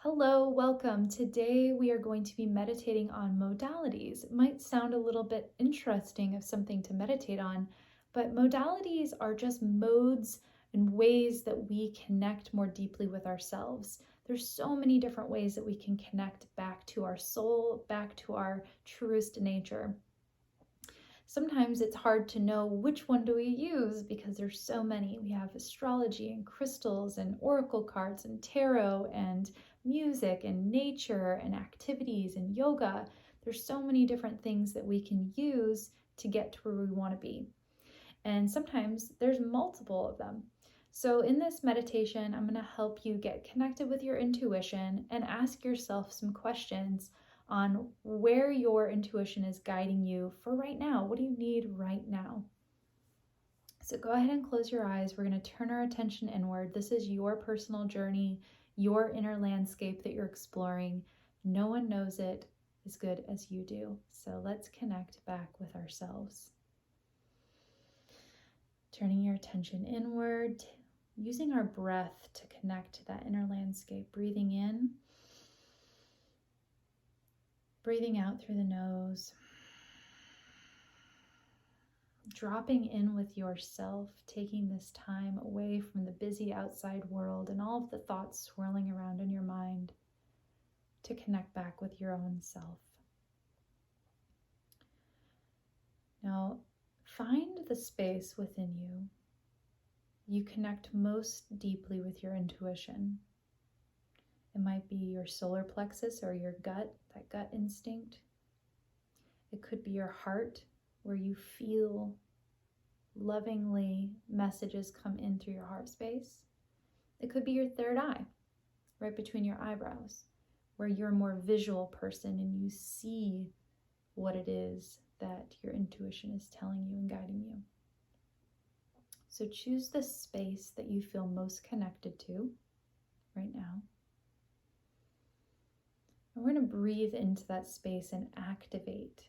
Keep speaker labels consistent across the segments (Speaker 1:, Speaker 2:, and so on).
Speaker 1: Hello, welcome. Today we are going to be meditating on modalities. It might sound a little bit interesting of something to meditate on, but modalities are just modes and ways that we connect more deeply with ourselves. There's so many different ways that we can connect back to our soul, back to our truest nature. Sometimes it's hard to know which one do we use because there's so many. We have astrology and crystals and oracle cards and tarot and music and nature and activities and yoga. There's so many different things that we can use to get to where we want to be. And sometimes there's multiple of them. So in this meditation, I'm going to help you get connected with your intuition and ask yourself some questions on where your intuition is guiding you for right now. What do you need right now? So go ahead and close your eyes. We're going to turn our attention inward. This is your personal journey, your inner landscape that you're exploring. No one knows it as good as you do. So let's connect back with ourselves. Turning your attention inward, using our breath to connect to that inner landscape. Breathing in, breathing out through the nose. Dropping in with yourself, taking this time away from the busy outside world and all of the thoughts swirling around in your mind to connect back with your own self. Now, find the space within you. You connect most deeply with your intuition. It might be your solar plexus or your gut, that gut instinct. It could be your heart, where you feel lovingly messages come in through your heart space. It could be your third eye, right between your eyebrows, where you're a more visual person and you see what it is that your intuition is telling you and guiding you. So choose the space that you feel most connected to right now. And we're going to breathe into that space and activate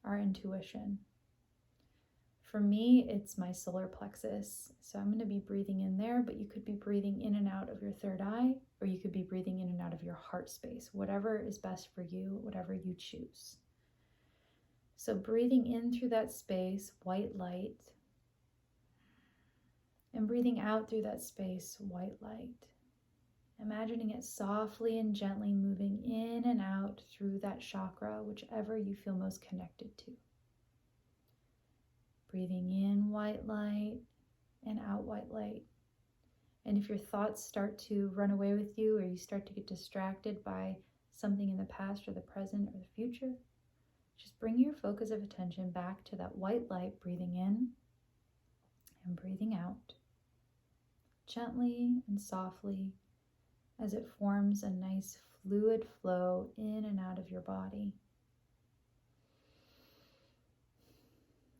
Speaker 1: our intuition. For me, it's my solar plexus. So I'm going to be breathing in there, but you could be breathing in and out of your third eye, or you could be breathing in and out of your heart space, whatever is best for you, whatever you choose. So breathing in through that space, white light, and breathing out through that space, white light. Imagining it softly and gently moving in and out through that chakra, whichever you feel most connected to. Breathing in white light and out white light. And if your thoughts start to run away with you or you start to get distracted by something in the past or the present or the future, just bring your focus of attention back to that white light, breathing in and breathing out, gently and softly, as it forms a nice fluid flow in and out of your body.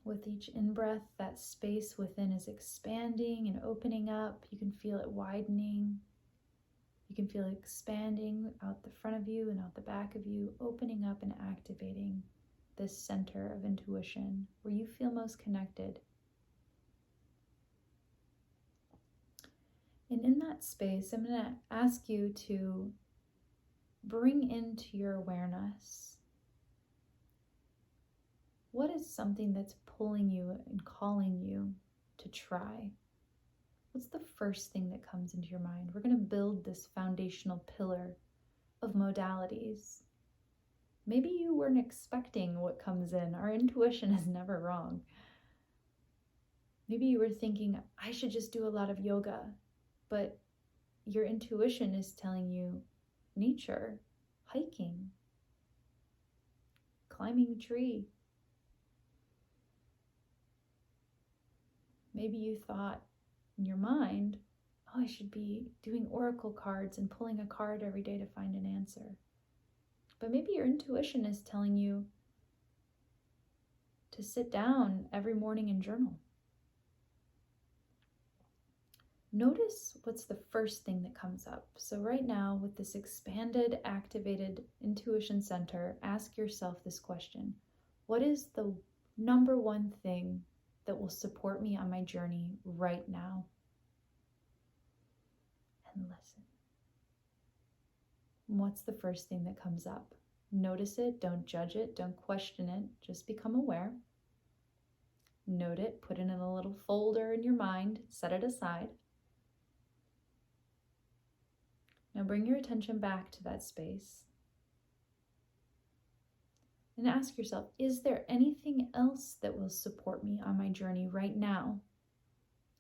Speaker 1: With each in-breath, that space within is expanding and opening up. You can feel it widening. You can feel it expanding out the front of you and out the back of you, opening up and activating this center of intuition where you feel most connected. And in that space, I'm going to ask you to bring into your awareness, what is something that's pulling you and calling you to try? What's the first thing that comes into your mind? We're going to build this foundational pillar of modalities. Maybe you weren't expecting what comes in. Our intuition is never wrong. Maybe you were thinking, I should just do a lot of yoga, but your intuition is telling you nature, hiking, climbing a tree. Maybe you thought in your mind, oh, I should be doing oracle cards and pulling a card every day to find an answer. But maybe your intuition is telling you to sit down every morning and journal. Notice what's the first thing that comes up. So right now, with this expanded, activated intuition center, ask yourself this question. What is the number one thing that will support me on my journey right now? And listen. What's the first thing that comes up? Notice it, don't judge it, don't question it, just become aware. Note it, put it in a little folder in your mind, set it aside. Now bring your attention back to that space and ask yourself, is there anything else that will support me on my journey right now?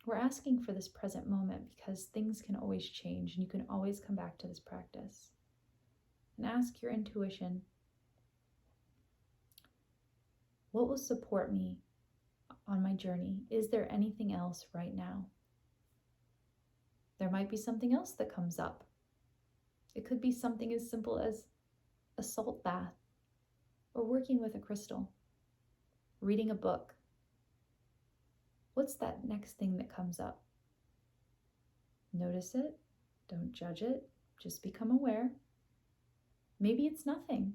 Speaker 1: We're asking for this present moment because things can always change and you can always come back to this practice. And ask your intuition, what will support me on my journey? Is there anything else right now? There might be something else that comes up. It could be something as simple as a salt bath, or working with a crystal, reading a book. What's that next thing that comes up? Notice it, don't judge it, just become aware. Maybe it's nothing.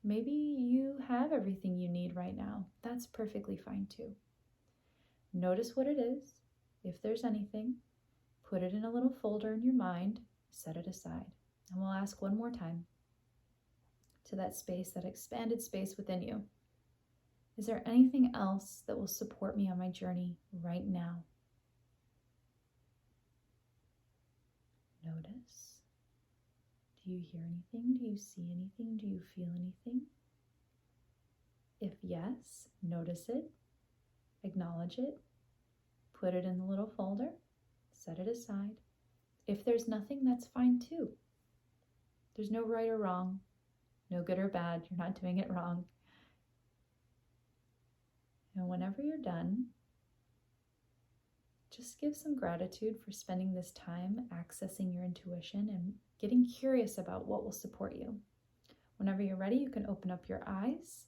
Speaker 1: Maybe you have everything you need right now. That's perfectly fine too. Notice what it is. If there's anything, put it in a little folder in your mind, set it aside. And we'll ask one more time to that space, that expanded space within you. Is there anything else that will support me on my journey right now? Notice. Do you hear anything? Do you see anything? Do you feel anything? If yes, notice it, acknowledge it, put it in the little folder, set it aside. If there's nothing, that's fine too. There's no right or wrong, no good or bad. You're not doing it wrong. And whenever you're done, just give some gratitude for spending this time accessing your intuition and getting curious about what will support you. Whenever you're ready, you can open up your eyes,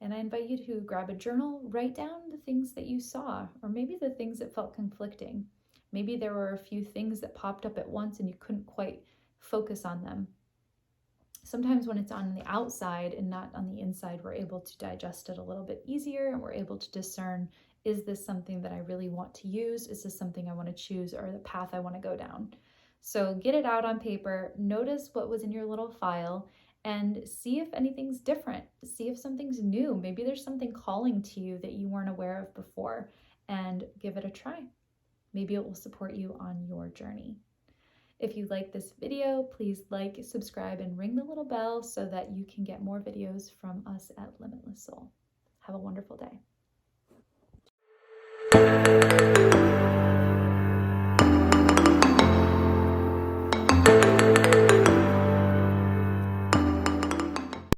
Speaker 1: and I invite you to grab a journal, write down the things that you saw, or maybe the things that felt conflicting. Maybe there were a few things that popped up at once and you couldn't quite focus on them. Sometimes when it's on the outside and not on the inside, we're able to digest it a little bit easier, and we're able to discern, is this something that I really want to use? Is this something I want to choose, or the path I want to go down? So get it out on paper, notice what was in your little file, and see if anything's different. See if something's new. Maybe there's something calling to you that you weren't aware of before, and give it a try. Maybe it will support you on your journey. If you like this video, please like, subscribe, and ring the little bell so that you can get more videos from us at Limitless Soul. Have a wonderful day.